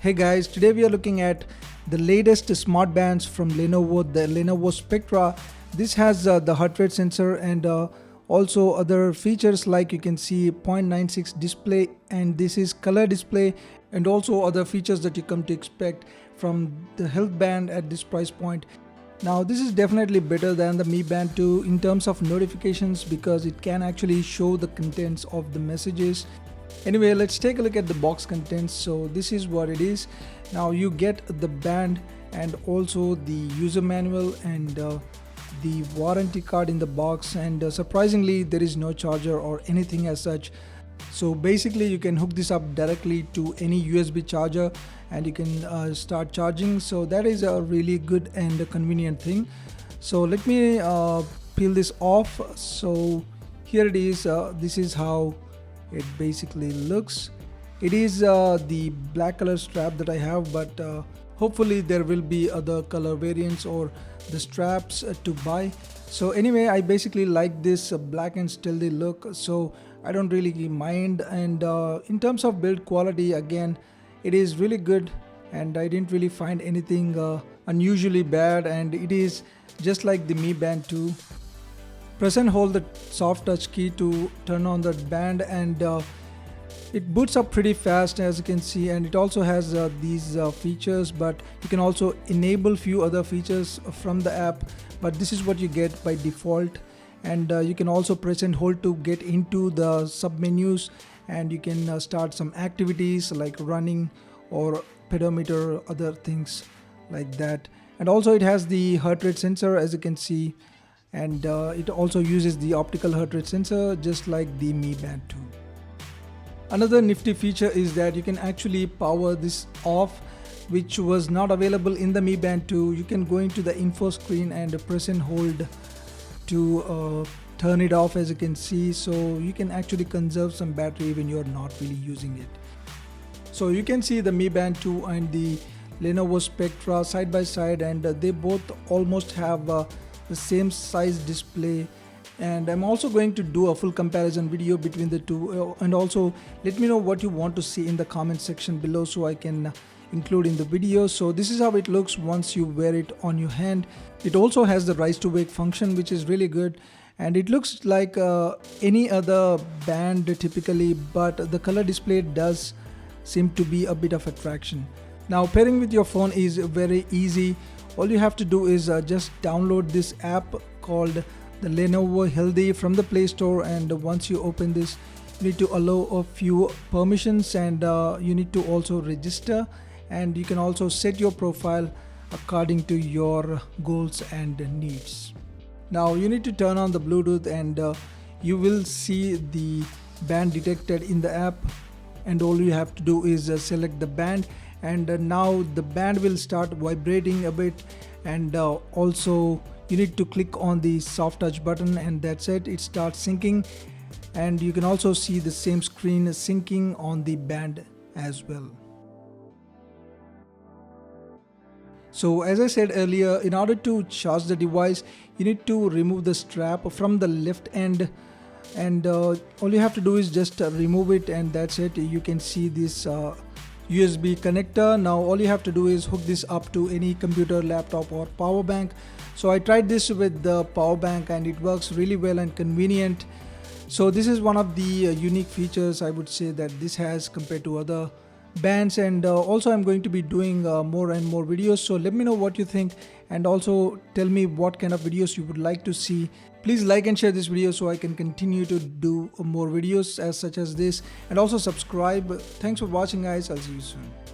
Hey guys, today we are looking at the latest smart bands from Lenovo, the Lenovo SPECTRA. This has the heart rate sensor and also other features like you can see 0.96 display, and this is color display, and also other features that you come to expect from the health band at this price point. Now this is definitely better than the Mi Band 2 in terms of notifications because it can actually show the contents of the messages. Anyway, let's take a look at the box contents. So this is what it is. Now you get the band and also the user manual and the warranty card in the box, and surprisingly there is no charger or anything as such. So basically you can hook this up directly to any USB charger and you can start charging. So that is a really good and a convenient thing. So let me peel this off. So here it is. This is how it basically looks. It is the black color strap that I have, but hopefully there will be other color variants or the straps to buy. So anyway, I basically like this black and stealthy look, so I don't really mind. And in terms of build quality, again, it is really good and I didn't really find anything unusually bad, and it is just like the Mi Band 2. Press and hold the soft touch key to turn on the band, and it boots up pretty fast as you can see, and it also has these features, but you can also enable few other features from the app, but this is what you get by default. And you can also press and hold to get into the sub menus, and you can start some activities like running or pedometer, other things like that. And also it has the heart rate sensor as you can see, and it also uses the optical heart rate sensor just like the Mi Band 2. Another nifty feature is that you can actually power this off, which was not available in the Mi Band 2. You can go into the info screen and press and hold to turn it off as you can see, so you can actually conserve some battery when you're not really using it. So you can see the Mi Band 2 and the Lenovo SPECTRA side by side, and they both almost have the same size display. And I'm also going to do a full comparison video between the two, and also let me know what you want to see in the comment section below so I can include in the video. So this is how it looks once you wear it on your hand. It also has the rise to wake function, which is really good, and it looks like any other band typically, but the color display does seem to be a bit of attraction. Now pairing with your phone is very easy. All you have to do is just download this app called the Lenovo Healthy from the Play Store, and once you open this, you need to allow a few permissions, and you need to also register, and you can also set your profile according to your goals and needs. Now you need to turn on the Bluetooth, and you will see the band detected in the app, and all you have to do is select the band, and now the band will start vibrating a bit, and also you need to click on the soft touch button, and that's it. It starts syncing, and you can also see the same screen syncing on the band as well. So as I said earlier, in order to charge the device, you need to remove the strap from the left end, and all you have to do is just remove it, and that's it. You can see this USB connector. Now all you have to do is hook this up to any computer, laptop or power bank. So I tried this with the power bank and it works really well and convenient. So this is one of the unique features I would say that this has compared to other bands, and also I'm going to be doing more and more videos. So let me know what you think, and also tell me what kind of videos you would like to see. Please like and share this video so I can continue to do more videos as such as this, and also subscribe. Thanks for watching guys. I'll see you soon.